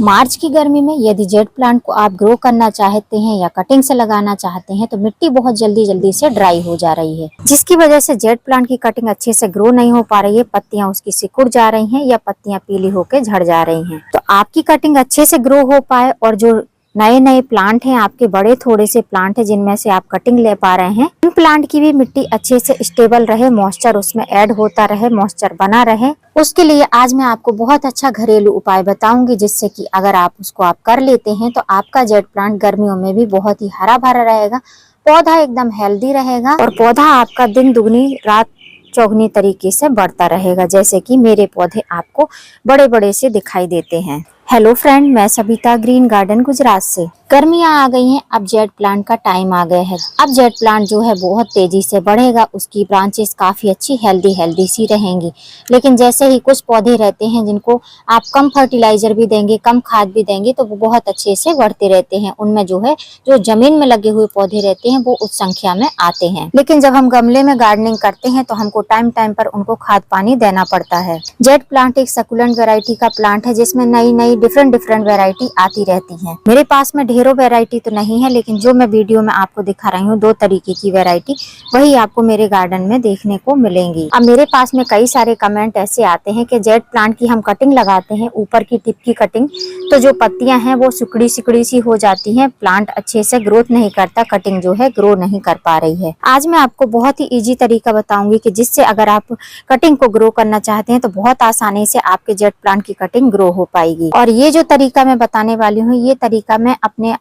मार्च की गर्मी में यदि जेट प्लांट को आप ग्रो करना चाहते हैं या कटिंग से लगाना चाहते हैं तो मिट्टी बहुत जल्दी से ड्राई हो जा रही है, जिसकी वजह से जेट प्लांट की कटिंग अच्छे से ग्रो नहीं हो पा रही है। पत्तियां उसकी सिकुड़ जा रही हैं या पत्तियां पीली होकर झड़ जा रही हैं। तो आपकी कटिंग अच्छे से ग्रो हो पाए और जो नए प्लांट हैं, आपके बड़े थोड़े से प्लांट हैं जिनमें से आप कटिंग ले पा रहे हैं, इन प्लांट की भी मिट्टी अच्छे से स्टेबल रहे, मॉइस्चर उसमें ऐड होता रहे, मॉइस्चर बना रहे, उसके लिए आज मैं आपको बहुत अच्छा घरेलू उपाय बताऊंगी, जिससे कि अगर आप उसको कर लेते हैं तो आपका जेट प्लांट गर्मियों में भी बहुत ही हरा भरा रहेगा, पौधा एकदम हेल्दी रहेगा और पौधा आपका दिन दुगनी रात चौगुनी तरीके से बढ़ता रहेगा, जैसे कि मेरे पौधे आपको बड़े बड़े से दिखाई देते हैं। हेलो फ्रेंड, मैं सबिता ग्रीन गार्डन गुजरात से। गर्मियां आ गई हैं, अब जेट प्लांट का टाइम आ गया है। अब जेट प्लांट जो है बहुत तेजी से बढ़ेगा, उसकी ब्रांचेस काफी अच्छी हेल्दी सी रहेंगी। लेकिन जैसे ही कुछ पौधे रहते हैं जिनको आप कम फर्टिलाइजर भी देंगे, कम खाद भी देंगे तो वो बहुत अच्छे से बढ़ते रहते हैं। उनमें जो है जो जमीन में लगे हुए पौधे रहते हैं वो उस संख्या में आते हैं। लेकिन जब हम गमले में गार्डनिंग करते हैं तो हमको टाइम पर उनको खाद पानी देना पड़ता है। जेट प्लांट एक सकुलेंट वैरायटी का प्लांट है जिसमें नई डिफरेंट वैरायटी आती रहती है। मेरे पास में ढेरों वैरायटी तो नहीं है, लेकिन जो मैं वीडियो में आपको दिखा रही हूँ 2 तरीके की वैरायटी, वही आपको मेरे गार्डन में देखने को मिलेंगी। अब मेरे पास में कई सारे कमेंट ऐसे आते हैं कि जेट प्लांट की हम कटिंग लगाते हैं, ऊपर की टिप की कटिंग, तो जो पत्तियां हैं वो सिकुड़ी सी हो जाती हैं, प्लांट अच्छे से ग्रोथ नहीं करता, कटिंग जो है ग्रो नहीं कर पा रही है। आज मैं आपको बहुत ही इजी तरीका बताऊंगी कि जिससे अगर आप कटिंग को ग्रो करना चाहते हैं तो बहुत आसानी से आपके जेट प्लांट की कटिंग ग्रो हो पाएगी। और ये जो तरीका मैं बताने वाली हूँ, ये तरीका मैं अपने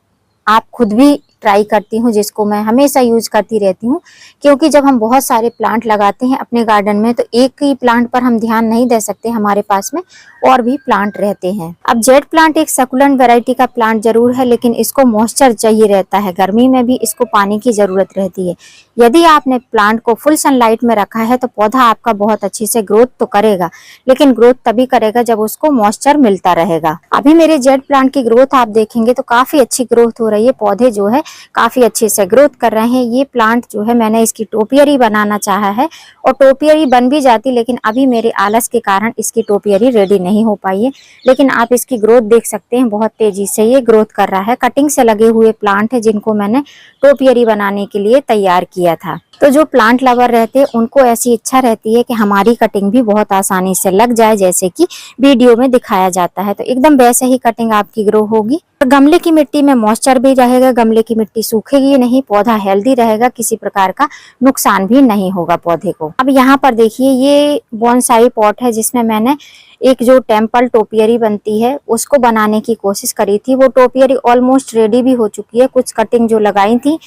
आप खुद भी ट्राई करती हूँ, जिसको मैं हमेशा यूज करती रहती हूँ, क्योंकि जब हम बहुत सारे प्लांट लगाते हैं अपने गार्डन में तो एक ही प्लांट पर हम ध्यान नहीं दे सकते, हमारे पास में और भी प्लांट रहते हैं। अब जेट प्लांट एक सकुलेंट वैरायटी का प्लांट जरूर है, लेकिन इसको मॉइस्चर चाहिए रहता है, गर्मी में भी इसको पानी की जरूरत रहती है। यदि आपने प्लांट को फुल सनलाइट में रखा है तो पौधा आपका बहुत अच्छे से ग्रोथ तो करेगा, लेकिन ग्रोथ तभी करेगा जब उसको मॉइस्चर मिलता रहेगा। अभी मेरे जेट प्लांट की ग्रोथ आप देखेंगे तो काफी अच्छी ग्रोथ हो रही है, पौधे जो है काफी अच्छे से ग्रोथ कर रहे हैं। ये प्लांट जो है मैंने इसकी टोपियरी बनाना चाहा है और टोपियरी बन भी जाती, लेकिन अभी मेरे आलस के कारण इसकी टोपियरी रेडी नहीं हो पाई है। लेकिन आप इसकी ग्रोथ देख सकते हैं, बहुत तेजी से ये ग्रोथ कर रहा है। कटिंग से लगे हुए प्लांट है जिनको मैंने टोपियरी बनाने के लिए तैयार किया था। तो जो प्लांट लवर रहते हैं उनको ऐसी इच्छा रहती है कि हमारी कटिंग भी बहुत आसानी से लग जाए, जैसे कि वीडियो में दिखाया जाता है, तो एकदम वैसे ही कटिंग आपकी ग्रो होगी। गमले की मिट्टी में मॉइस्चर भी रहेगा, गमले की मिट्टी सूखेगी नहीं, पौधा हेल्दी रहेगा, किसी प्रकार का नुकसान भी नहीं होगा पौधे को। अब यहाँ पर देखिए, ये बोनसाई पॉट है जिसमें मैंने एक जो टेम्पल टोपियरी बनती है उसको बनाने की कोशिश करी थी। वो टोपियरी ऑलमोस्ट रेडी भी हो चुकी है, कुछ कटिंग जो लगाई थी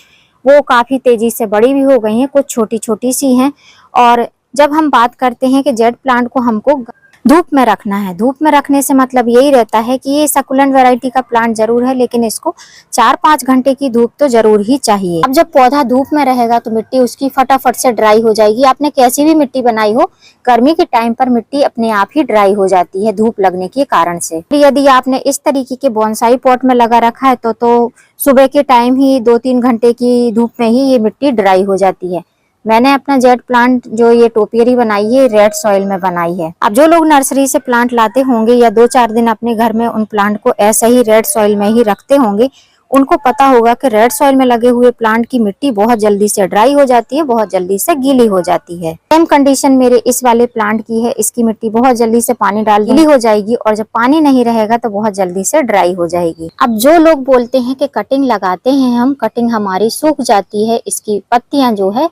वो काफी तेजी से बड़ी भी हो गई हैं, कुछ छोटी सी हैं। और जब हम बात करते हैं कि जेट प्लांट को हमको धूप में रखना है, धूप में रखने से मतलब यही रहता है कि ये सकुलेंट वैरायटी का प्लांट जरूर है, लेकिन इसको 4-5 घंटे की धूप तो जरूर ही चाहिए। अब जब पौधा धूप में रहेगा तो मिट्टी उसकी फटाफट से ड्राई हो जाएगी। आपने कैसी भी मिट्टी बनाई हो, गर्मी के टाइम पर मिट्टी अपने आप ही ड्राई हो जाती है धूप लगने के कारण से। यदि आपने इस तरीके के बोनसाई पॉट में लगा रखा है तो सुबह के टाइम ही 2-3 घंटे की धूप में ही ये मिट्टी ड्राई हो जाती है। मैंने अपना जेट प्लांट जो ये टोपियरी बनाई है रेड सॉइल में बनाई है। अब जो लोग नर्सरी से प्लांट लाते होंगे या 2-4 दिन अपने घर में उन प्लांट को ऐसे ही रेड सॉइल में ही रखते होंगे, उनको पता होगा कि रेड सॉइल में लगे हुए प्लांट की मिट्टी बहुत जल्दी से ड्राई हो जाती है, बहुत जल्दी से गीली हो जाती है। सेम कंडीशन मेरे इस वाले प्लांट की है, इसकी मिट्टी बहुत जल्दी से पानी डाल गीली हो जाएगी और जब पानी नहीं रहेगा तो बहुत जल्दी से ड्राई हो जाएगी। अब जो लोग बोलते हैं कि कटिंग लगाते हैं हम, कटिंग हमारी सूख जाती है, इसकी पत्तियां जो है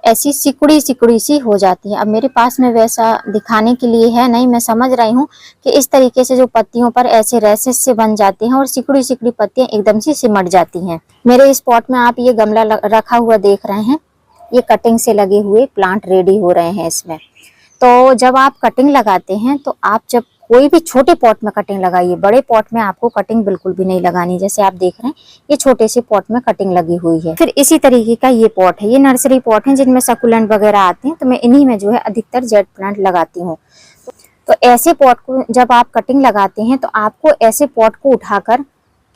ऐसी सिकुड़ी सी हो जाती है। अब मेरे पास में वैसा दिखाने के लिए है नहीं, मैं समझ रही हूँ कि इस तरीके से जो पत्तियों पर ऐसे रैसेस से बन जाते हैं और सिकुड़ी पत्तियां एकदम से सिमट जाती हैं। मेरे इस पॉट में आप ये गमला रखा हुआ देख रहे हैं, ये कटिंग से लगे हुए प्लांट रेडी हो रहे हैं इसमें। तो जब आप कटिंग लगाते हैं तो आप जब कोई भी छोटे पॉट में कटिंग लगाइए, बड़े पॉट में आपको कटिंग बिल्कुल भी नहीं लगानी। जैसे आप देख रहे हैं ये छोटे से पॉट में कटिंग लगी हुई है। फिर इसी तरीके का ये पॉट है, ये नर्सरी पॉट है जिनमें सकुलेंट वगैरह आते हैं, तो मैं इन्हीं में जो है अधिकतर जेट प्लांट लगाती हूँ। तो ऐसे पॉट को जब आप कटिंग लगाते हैं तो आपको ऐसे पॉट को उठाकर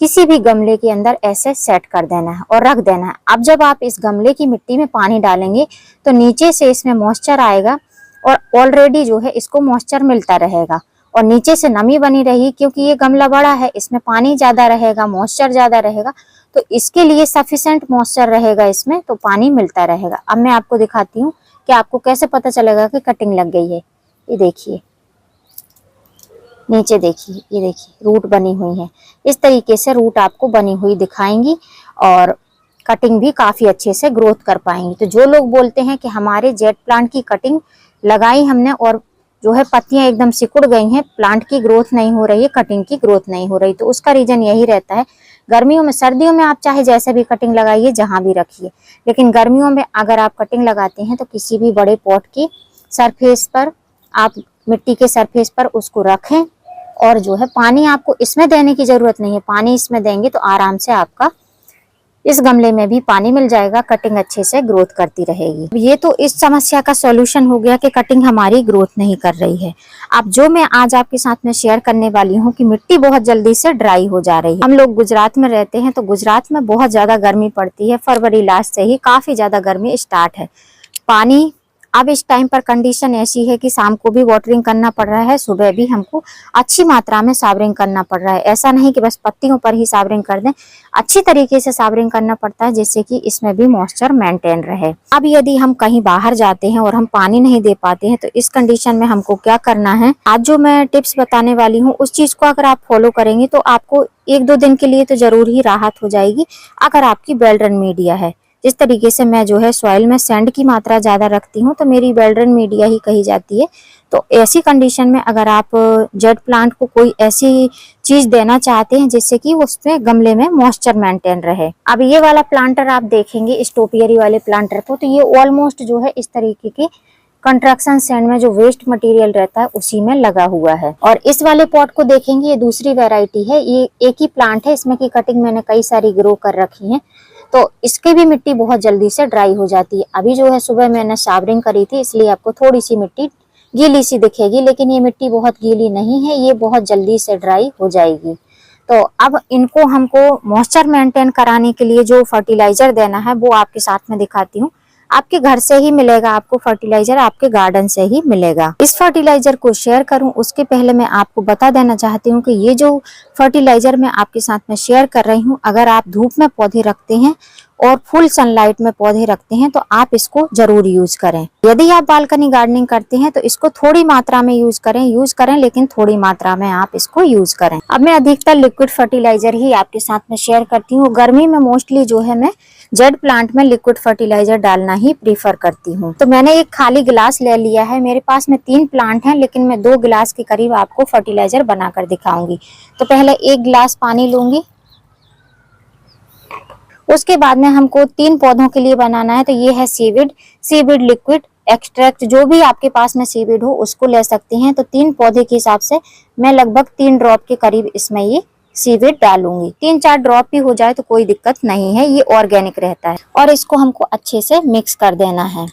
किसी भी गमले के अंदर ऐसे सेट कर देना है और रख देना है। अब जब आप इस गमले की मिट्टी में पानी डालेंगे तो नीचे से इसमें मॉइस्चर आएगा और ऑलरेडी जो है इसको मॉइस्चर मिलता रहेगा और नीचे से नमी बनी रही, क्योंकि ये गमला बड़ा है, इसमें पानी ज्यादा रहेगा, मॉइस्चर ज्यादा रहेगा, तो इसके लिए सफिशिएंट मॉइस्चर रहेगा इसमें, तो पानी मिलता रहेगा। अब मैं आपको दिखाती हूँ कि आपको कैसे पता चलेगा कि कटिंग लग गई है। ये देखिए, नीचे देखिए, ये देखिए रूट बनी हुई है। इस तरीके से रूट आपको बनी हुई दिखाएंगी और कटिंग भी काफी अच्छे से ग्रोथ कर पाएंगी। तो जो लोग बोलते हैं कि हमारे जेट प्लांट की कटिंग लगाई हमने और जो है पत्तियां एकदम सिकुड़ गई हैं, प्लांट की ग्रोथ नहीं हो रही है, कटिंग की ग्रोथ नहीं हो रही, तो उसका रीजन यही रहता है। गर्मियों में, सर्दियों में आप चाहे जैसे भी कटिंग लगाइए, जहां भी रखिए, लेकिन गर्मियों में अगर आप कटिंग लगाते हैं तो किसी भी बड़े पॉट की सरफेस पर, आप मिट्टी के सरफेस पर उसको रखें। और जो है पानी आपको इसमें देने की जरूरत नहीं है, पानी इसमें देंगे तो आराम से आपका इस गमले में भी पानी मिल जाएगा, कटिंग अच्छे से ग्रोथ करती रहेगी। ये तो इस समस्या का सॉल्यूशन हो गया कि कटिंग हमारी ग्रोथ नहीं कर रही है। अब जो मैं आज आपके साथ में शेयर करने वाली हूँ कि मिट्टी बहुत जल्दी से ड्राई हो जा रही है। हम लोग गुजरात में रहते हैं, तो गुजरात में बहुत ज्यादा गर्मी पड़ती है, फरवरी लास्ट से ही काफी ज्यादा गर्मी स्टार्ट है। पानी अब इस टाइम पर कंडीशन ऐसी है कि शाम को भी वाटरिंग करना पड़ रहा है, सुबह भी हमको अच्छी मात्रा में सावरिंग करना पड़ रहा है। ऐसा नहीं कि बस पत्तियों पर ही सावरिंग कर दें, अच्छी तरीके से सावरिंग करना पड़ता है, जिससे कि इसमें भी मॉइस्चर मेंटेन रहे। अब यदि हम कहीं बाहर जाते हैं और हम पानी नहीं दे पाते हैं, तो इस कंडीशन में हमको क्या करना है, आज जो मैं टिप्स बताने वाली हूँ उस चीज को अगर आप फॉलो करेंगे तो आपको 1-2 दिन के लिए तो जरूर ही राहत हो जाएगी। अगर आपकी बेल्ड्रन मीडिया है, जिस तरीके से मैं जो है सॉइल में सैंड की मात्रा ज्यादा रखती हूँ, तो मेरी बेल्ड्रन मीडिया ही कही जाती है। तो ऐसी कंडीशन में अगर आप जेट प्लांट को कोई ऐसी चीज देना चाहते हैं जिससे कि उसमें गमले में मॉइस्चर मेंटेन रहे। अब ये वाला प्लांटर आप देखेंगे, स्टोपियरी वाले प्लांटर को, तो ये ऑलमोस्ट जो है इस तरीके के कंस्ट्रक्शन सैंड में जो वेस्ट मटेरियल रहता है उसी में लगा हुआ है। और इस वाले पॉट को देखेंगे, ये दूसरी वेराइटी है, ये एक ही प्लांट है, इसमें की कटिंग मैंने कई सारी ग्रो कर रखी है, तो इसकी भी मिट्टी बहुत जल्दी से ड्राई हो जाती है। अभी जो है सुबह मैंने सावरिंग करी थी, इसलिए आपको थोड़ी सी मिट्टी गीली सी दिखेगी, लेकिन ये मिट्टी बहुत गीली नहीं है, ये बहुत जल्दी से ड्राई हो जाएगी। तो अब इनको हमको मॉइस्चर मेंटेन कराने के लिए जो फर्टिलाइजर देना है वो आपके साथ में दिखाती हूँ। आपके घर से ही मिलेगा, आपको फर्टिलाइजर आपके गार्डन से ही मिलेगा। इस फर्टिलाइजर को शेयर करूं उसके पहले मैं आपको बता देना चाहती हूँ कि ये जो फर्टिलाइजर मैं आपके साथ में शेयर कर रही हूँ, अगर आप धूप में पौधे रखते हैं और फुल सनलाइट में पौधे रखते हैं तो आप इसको जरूर यूज करें। यदि आप बालकनी गार्डनिंग करते हैं तो इसको थोड़ी मात्रा में यूज करें, लेकिन थोड़ी मात्रा में आप इसको यूज करें। अब मैं अधिकतर लिक्विड फर्टिलाइजर ही आपके साथ में शेयर करती हूँ। गर्मी में मोस्टली जो है मैं जेड प्लांट में लिक्विड फर्टिलाइजर डालना ही प्रीफर करती हूँ। तो मैंने एक खाली गिलास ले लिया है, मेरे पास में 3 प्लांट हैं, लेकिन मैं 2 गिलास के करीब आपको फर्टिलाइजर बनाकर दिखाऊंगी। तो पहले 1 गिलास पानी लूंगी, उसके बाद में हमको 3 पौधों के लिए बनाना है। तो ये है सीविड लिक्विड एक्सट्रैक्ट, जो भी आपके पास में सीविड हो उसको ले सकते हैं। तो 3 पौधे के हिसाब से मैं लगभग 3 ड्रॉप के करीब इसमें ये सीविड डालूंगी। 3-4 ड्रॉप भी हो जाए तो कोई दिक्कत नहीं है, ये ऑर्गेनिक रहता है। और इसको हमको अच्छे से मिक्स कर देना है।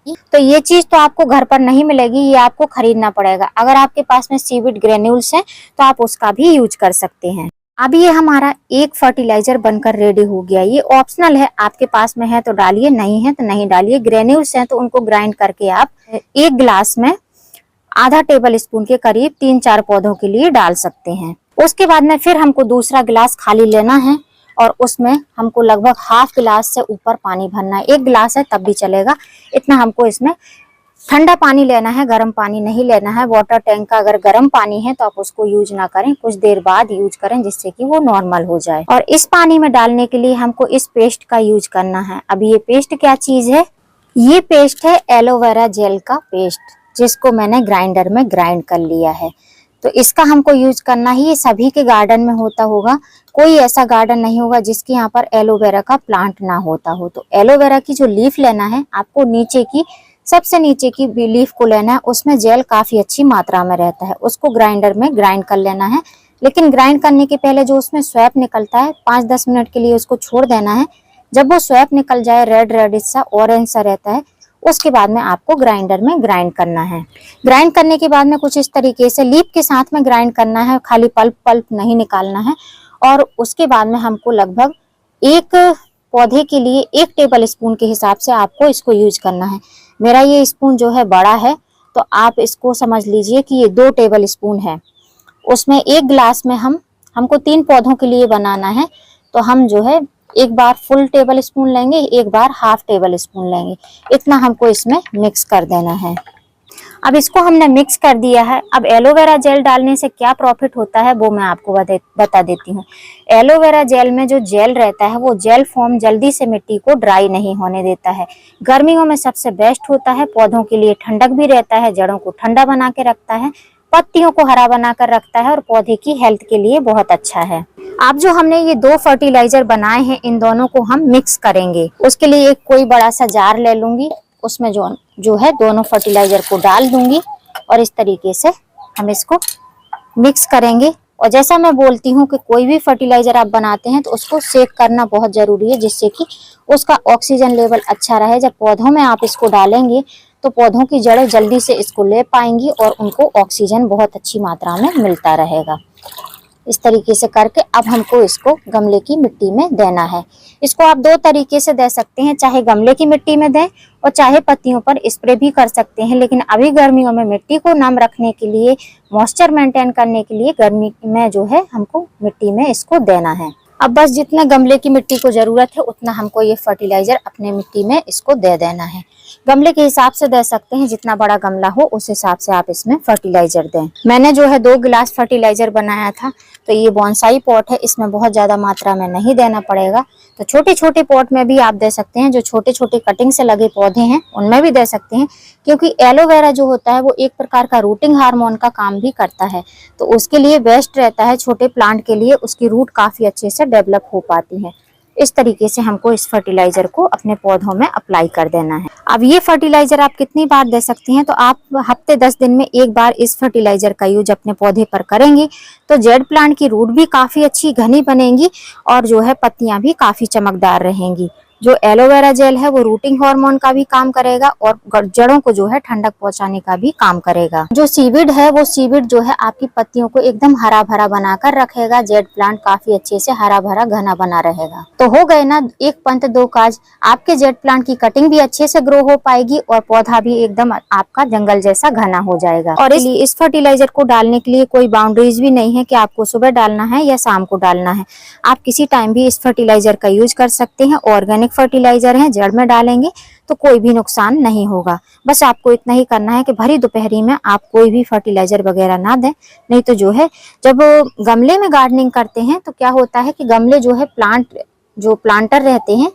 तो ये चीज तो आपको घर पर नहीं मिलेगी, ये आपको खरीदना पड़ेगा। अगर आपके पास में सीविड ग्रेन्यूल्स हैं तो आप उसका भी यूज कर सकते हैं। अब ये हमारा एक फर्टिलाइजर बनकर रेडी हो गया। ये ऑप्शनल है, आपके पास में है तो डालिए, नहीं है तो नहीं डालिए। ग्रेन्यूल्स हैं तो उनको ग्राइंड करके आप 1 गिलास में आधा टेबल स्पून के करीब 3-4 पौधों के लिए डाल सकते हैं। उसके बाद में फिर हमको दूसरा गिलास खाली लेना है और उसमें हमको लगभग ½ गिलास से ऊपर पानी भरना है। 1 गिलास है तब भी चलेगा, इतना हमको इसमें ठंडा पानी लेना है, गर्म पानी नहीं लेना है। वाटर टैंक का अगर गर्म पानी है तो आप उसको यूज ना करें, कुछ देर बाद यूज करें जिससे कि वो नॉर्मल हो जाए। और इस पानी में डालने के लिए हमको इस पेस्ट का यूज करना है। अब ये पेस्ट क्या चीज है? ये पेस्ट है एलोवेरा जेल का पेस्ट, जिसको मैंने ग्राइंडर में ग्राइंड कर लिया है। तो इसका हमको यूज करना ही, ये सभी के गार्डन में होता होगा, कोई ऐसा गार्डन नहीं होगा जिसके यहाँ पर एलोवेरा का प्लांट ना होता हो। तो एलोवेरा की जो लीफ लेना है आपको, नीचे की सबसे नीचे की लीफ को लेना है, उसमें जेल काफी अच्छी मात्रा में रहता है, उसको ग्राइंडर में ग्राइंड कर लेना है। लेकिन ग्राइंड करने के पहले जो उसमें स्वैप निकलता है 5-10 मिनट के लिए उसको छोड़ देना है। जब वो स्वैप निकल जाए, रेड सा ऑरेंज सा रहता है, उसके बाद में आपको ग्राइंडर में ग्राइंड करना है। ग्राइंड करने के बाद में कुछ इस तरीके से लीफ के साथ में ग्राइंड करना है, खाली पल्प नहीं निकालना है। और उसके बाद में हमको लगभग 1 पौधे के लिए 1 टेबल स्पून के हिसाब से आपको इसको यूज करना है। मेरा ये स्पून जो है बड़ा है, तो आप इसको समझ लीजिए कि ये 2 टेबल स्पून है। उसमें 1 गिलास में हमको 3 पौधों के लिए बनाना है, तो हम जो है एक बार फुल टेबल स्पून लेंगे, एक बार हाफ टेबल स्पून लेंगे। इतना हमको इसमें मिक्स कर देना है। अब इसको हमने मिक्स कर दिया है। अब एलोवेरा जेल डालने से क्या प्रॉफिट होता है वो मैं आपको बता देती हूँ। एलोवेरा जेल में जो जेल रहता है वो जेल फॉर्म जल्दी से मिट्टी को ड्राई नहीं होने देता है। गर्मियों में सबसे बेस्ट होता है, पौधों के लिए ठंडक भी रहता है, जड़ों को ठंडा बना के रखता है, पत्तियों को हरा बनाकर रखता है और पौधे की हेल्थ के लिए बहुत अच्छा है। अब जो हमने ये 2 फर्टिलाइजर बनाए हैं, इन दोनों को हम मिक्स करेंगे। उसके लिए एक कोई बड़ा सा जार ले लूंगी, उसमें जो है दोनों फर्टिलाइजर को डाल दूंगी और इस तरीके से हम इसको मिक्स करेंगे। और जैसा मैं बोलती हूँ कि कोई भी फर्टिलाइजर आप बनाते हैं तो उसको सेक करना बहुत जरूरी है, जिससे कि उसका ऑक्सीजन लेवल अच्छा रहे। जब पौधों में आप इसको डालेंगे तो पौधों की जड़ें जल्दी से इसको ले पाएंगी और उनको ऑक्सीजन बहुत अच्छी मात्रा में मिलता रहेगा। इस तरीके से करके अब हमको इसको गमले की मिट्टी में देना है। इसको आप 2 तरीके से दे सकते हैं, चाहे गमले की मिट्टी में दें और चाहे पत्तियों पर स्प्रे भी कर सकते हैं। लेकिन अभी गर्मियों में मिट्टी को नम रखने के लिए, मॉइस्चर मेंटेन करने के लिए गर्मी में जो है हमको मिट्टी में इसको देना है। अब बस जितना गमले की मिट्टी को जरूरत है उतना हमको ये फर्टिलाइजर अपने मिट्टी में इसको दे देना है। गमले के हिसाब से दे सकते हैं, जितना बड़ा गमला हो उस हिसाब से आप इसमें फर्टिलाइजर दें। मैंने जो है 2 गिलास फर्टिलाइजर बनाया था, तो ये बॉन्साई पॉट है, इसमें बहुत ज्यादा मात्रा में नहीं देना पड़ेगा। तो छोटे छोटे पॉट में भी आप दे सकते हैं, जो छोटे छोटे कटिंग से लगे पौधे हैं उनमें भी दे सकते हैं, क्योंकि एलोवेरा जो होता है वो एक प्रकार का रूटिंग हार्मोन का काम भी करता है। तो उसके लिए बेस्ट रहता है, छोटे प्लांट के लिए उसकी रूट काफी अच्छे से डेवलप हो पाती है। इस तरीके से हमको इस फर्टिलाइजर को अपने पौधों में अप्लाई कर देना है। अब ये फर्टिलाइजर आप कितनी बार दे सकती हैं, तो आप हफ्ते 10 दिन में एक बार इस फर्टिलाइजर का यूज अपने पौधे पर करेंगी तो जेड प्लांट की रूट भी काफी अच्छी घनी बनेगी और जो है पत्तियां भी काफी चमकदार रहेंगी। जो एलोवेरा जेल है वो रूटिंग हार्मोन का भी काम करेगा और जड़ों को जो है ठंडक पहुंचाने का भी काम करेगा। जो सीविड है वो सीविड जो है आपकी पत्तियों को एकदम हरा भरा बनाकर रखेगा। जेड प्लांट काफी अच्छे से हरा भरा घना बना रहेगा। तो हो गए ना, एक पंत 2 काज। आपके जेड प्लांट की कटिंग भी अच्छे से ग्रो हो पाएगी और पौधा भी एकदम आपका जंगल जैसा घना हो जाएगा। और इस फर्टिलाइजर को डालने के लिए कोई बाउंड्रीज भी नहीं है कि आपको सुबह डालना है या शाम को डालना है। आप किसी टाइम भी इस फर्टिलाइजर का यूज कर सकते हैं। ऑर्गेनिक फर्टिलाइजर है, जड़ में डालेंगे तो कोई भी नुकसान नहीं होगा। बस आपको इतना ही करना है कि भरी दोपहरी में आप कोई भी फर्टिलाइजर वगैरह ना दें। नहीं तो जो है जब गमले में गार्डनिंग करते हैं तो क्या होता है कि गमले जो है प्लांटर रहते हैं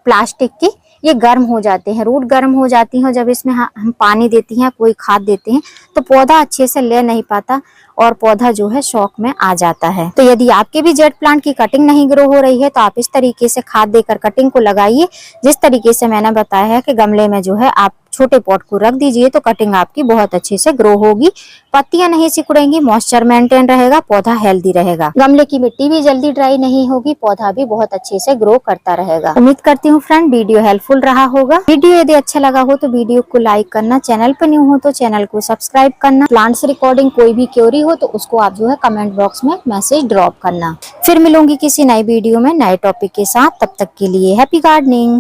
प्लास्टिक के, ये गर्म हो जाते हैं, रूट गर्म हो जाती हैं। जब इसमें हम पानी देती हैं, कोई खाद देते हैं तो पौधा अच्छे से ले नहीं पाता और पौधा जो है शौक में आ जाता है। तो यदि आपके भी जेड प्लांट की कटिंग नहीं ग्रो हो रही है तो आप इस तरीके से खाद देकर कटिंग को लगाइए, जिस तरीके से मैंने बताया है कि गमले में जो है आप छोटे पॉट को रख दीजिए तो कटिंग आपकी बहुत अच्छे से ग्रो होगी, पत्तियां नहीं सिकुड़ेंगी, मॉइस्चर मेंटेन रहेगा, पौधा हेल्दी रहेगा, गमले की मिट्टी भी जल्दी ड्राई नहीं होगी, पौधा भी बहुत अच्छे से ग्रो करता रहेगा। उम्मीद करती हूँ फ्रेंड वीडियो हेल्पफुल रहा होगा। वीडियो यदि अच्छा लगा हो तो वीडियो को लाइक करना, चैनल पर न्यू हो तो चैनल को सब्सक्राइब करना, प्लांट्स रिकॉर्डिंग कोई भी क्वेरी हो तो उसको आप जो है कमेंट बॉक्स में मैसेज ड्रॉप करना। फिर मिलूंगी किसी नई वीडियो में नए टॉपिक के साथ, तब तक के लिए हैप्पी गार्डनिंग।